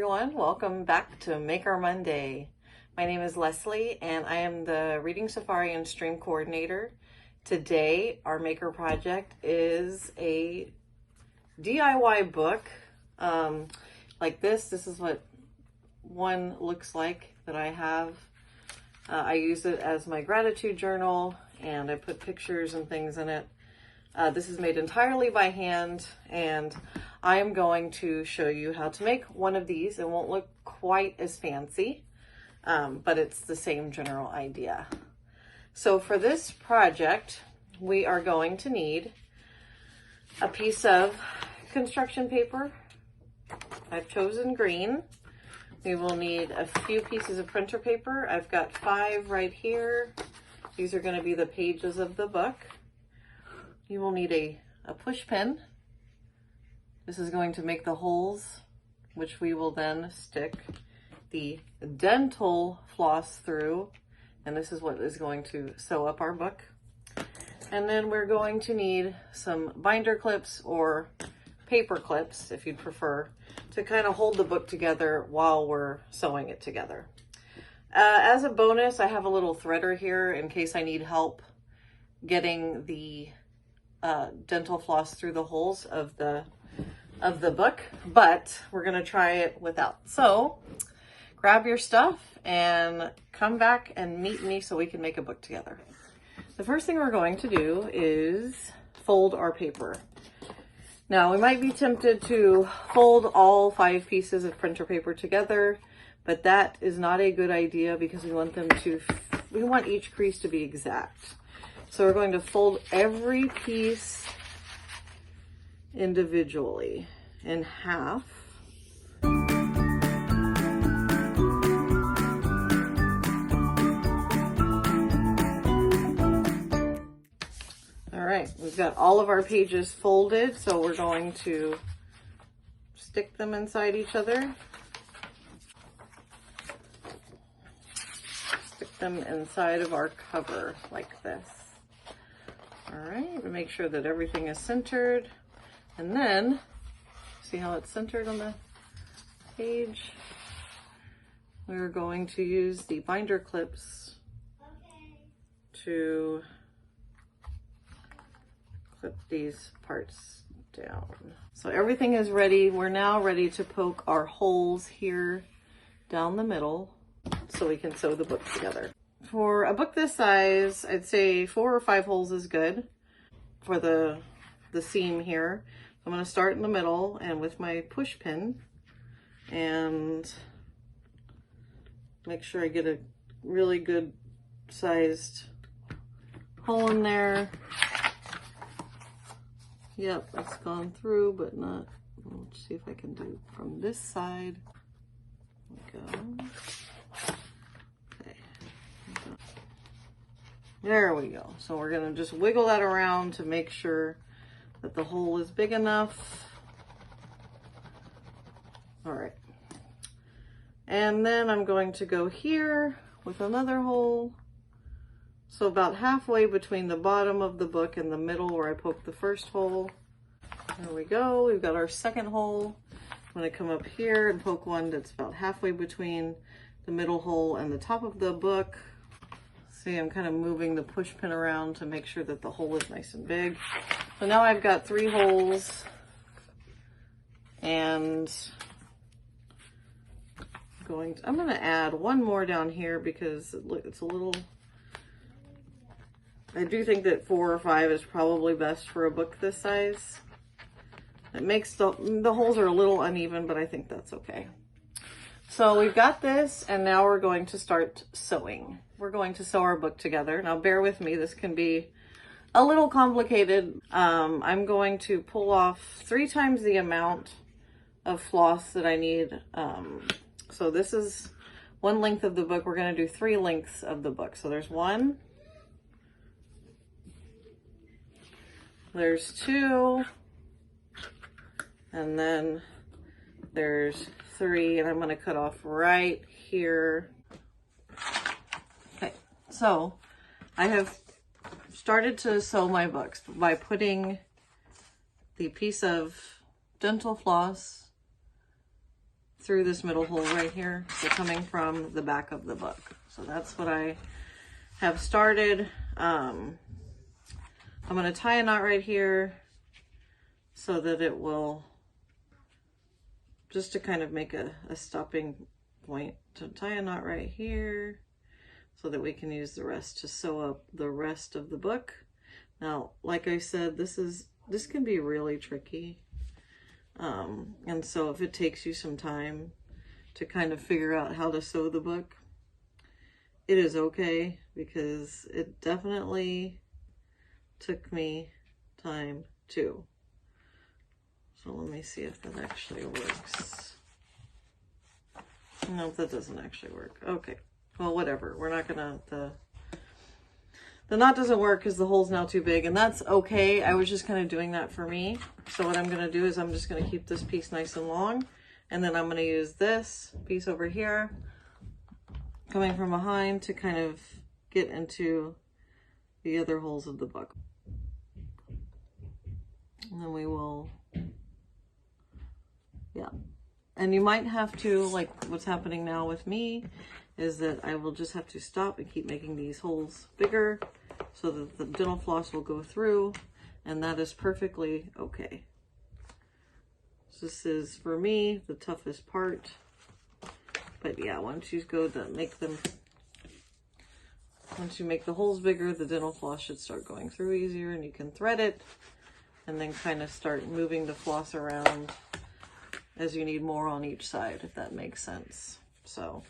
everyone. Welcome back to Maker Monday. My name is Leslie and I am the Reading Safari and Stream Coordinator. Today, our maker project is a DIY book like this. This is what one looks like that I have. I use it as my gratitude journal and I put pictures and things in it. This is made entirely by hand, and I am going to show you how to make one of these. It won't look quite as fancy, but it's the same general idea. So for this project, we are going to need a piece of construction paper. I've chosen green. We will need a few pieces of printer paper. I've got 5 right here. These are going to be the pages of the book. You will need a push pin. This is going to make the holes, which we will then stick the dental floss through. And this is what is going to sew up our book. And then we're going to need some binder clips or paper clips, if you'd prefer, to kind of hold the book together while we're sewing it together. As a bonus, I have a little threader here in case I need help getting the dental floss through the holes of the book, but we're going to try it without. So grab your stuff and come back and meet me so we can make a book together. The first thing we're going to do is fold our paper. Now we might be tempted to fold all 5 pieces of printer paper together, but that is not a good idea because we want each crease to be exact. So we're going to fold every piece individually in half. All right, we've got all of our pages folded, so we're going to stick them inside each other. Stick them inside of our cover like this. All right, we make sure that everything is centered. And then, see how it's centered on the page? We're going to use the binder clips to clip these parts down. So everything is ready. We're now ready to poke our holes here down the middle so we can sew the book together. For a book this size, I'd say 4 or 5 holes is good for the seam here. I'm going to start in the middle and with my push pin and make sure I get a really good sized hole in there. Yep, that's gone through, but not. Let's see if I can do from this side. There we go. There we go. So we're going to just wiggle that around to make sure that the hole is big enough. All right. And then I'm going to go here with another hole. So about halfway between the bottom of the book and the middle where I poked the first hole. There we go. We've got our second hole. I'm going to come up here and poke one that's about halfway between the middle hole and the top of the book. See, I'm kind of moving the push pin around to make sure that the hole is nice and big. So now I've got 3 holes, and I'm going to add one more down here because it's a little, I do think that 4 or 5 is probably best for a book this size. It makes the holes are a little uneven, but I think that's okay. So we've got this, and now we're going to start sewing. We're going to sew our book together. Now bear with me, this can be a little complicated. I'm going to pull off 3 times the amount of floss that I need. So this is 1 length of the book. We're going to do 3 lengths of the book. So there's 1, there's 2, and then there's 3, and I'm going to cut off right here. Okay, so I have started to sew my books by putting the piece of dental floss through this middle hole right here. So coming from the back of the book. So that's what I have started. I'm going to tie a knot right here so that it will, just to kind of make a stopping point, to tie a knot right here so that we can use the rest to sew up the rest of the book. Now, like I said, this can be really tricky. And so if it takes you some time to kind of figure out how to sew the book, it is okay, because it definitely took me time too. So let me see if that actually works. No, that doesn't actually work. Okay, well, whatever. We're not gonna, the knot doesn't work because the hole's now too big, and that's okay. I was just kind of doing that for me. So what I'm going to do is I'm just going to keep this piece nice and long, and then I'm going to use this piece over here coming from behind to kind of get into the other holes of the book. And then we will, yeah. And you might have to, like what's happening now with me, is that I will just have to stop and keep making these holes bigger so that the dental floss will go through, and that is perfectly okay. This is, for me, the toughest part. But yeah, once you go to make them, once you make the holes bigger, the dental floss should start going through easier, and you can thread it and then kind of start moving the floss around as you need more on each side, if that makes sense. So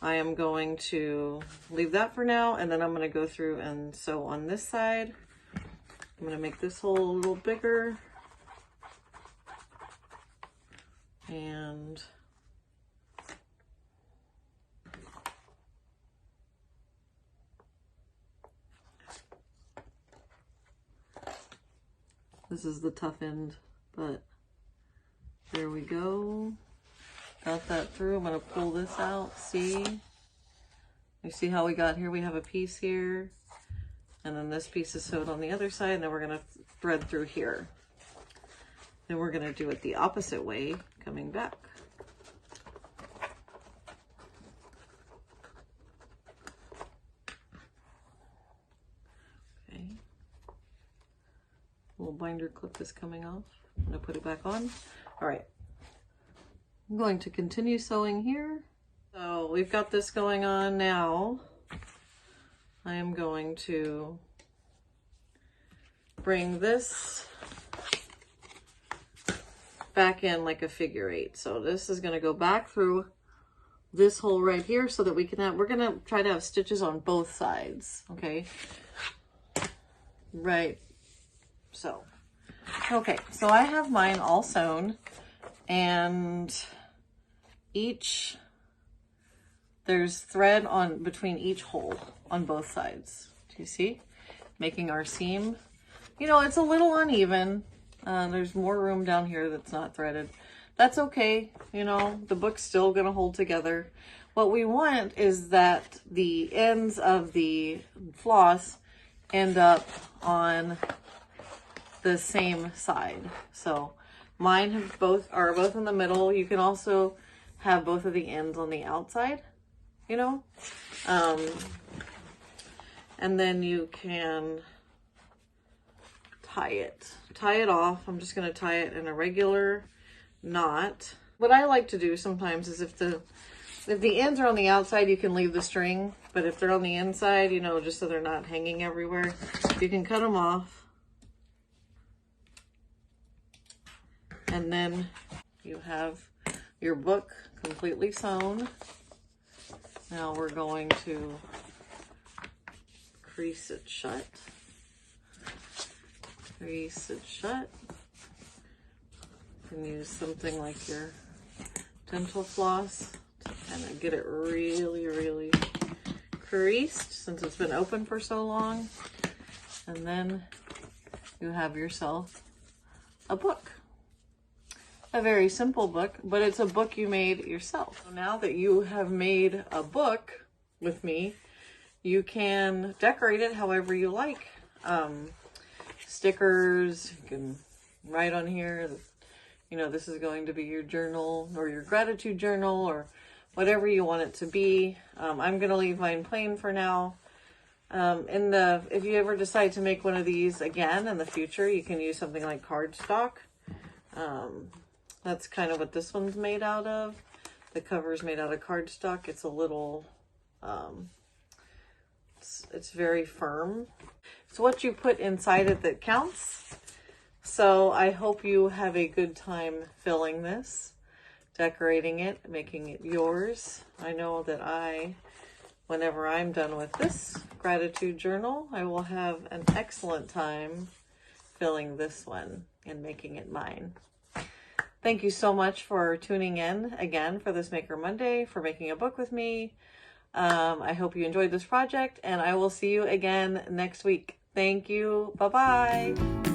I am going to leave that for now, and then I'm going to go through and sew on this side. I'm going to make this hole a little bigger. And this is the tough end, but there we go. Got that through. I'm going to pull this out. See? You see how we got here? We have a piece here, and then this piece is sewed on the other side, and then we're going to thread through here. Then we're going to do it the opposite way, coming back. Okay. Little binder clip is coming off. I'm going to put it back on. All right. I'm going to continue sewing here. So we've got this going on now. I am going to bring this back in like a figure eight. So this is going to go back through this hole right here so that we can have, we're going to try to have stitches on both sides. Okay. Right. So, okay. So I have mine all sewn, and there's thread on between each hole on both sides. Do you see? Making our seam. You know, it's a little uneven. There's more room down here that's not threaded. That's okay. You know, the book's still gonna hold together. What we want is that the ends of the floss end up on the same side. So mine are both in the middle. You can also have both of the ends on the outside, you know, and then you can tie it off. I'm just going to tie it in a regular knot. What I like to do sometimes is if the ends are on the outside, you can leave the string, but if they're on the inside, you know, just so they're not hanging everywhere, you can cut them off. And then you have your book completely sewn. Now we're going to crease it shut. Crease it shut. You can use something like your dental floss to kind of get it really, really creased since it's been open for so long. And then you have yourself a book. A very simple book, but it's a book you made yourself. So now that you have made a book with me, you can decorate it however you like. Stickers, you can write on here, you know, this is going to be your journal or your gratitude journal or whatever you want it to be. I'm going to leave mine plain for now. If you ever decide to make one of these again in the future, you can use something like cardstock. That's kind of what this one's made out of. The cover is made out of cardstock. It's a little, it's very firm. It's what you put inside it that counts. So I hope you have a good time filling this, decorating it, making it yours. I know that whenever I'm done with this gratitude journal, I will have an excellent time filling this one and making it mine. Thank you so much for tuning in again for this Maker Monday, for making a book with me. I hope you enjoyed this project, and I will see you again next week. Thank you. Bye-bye.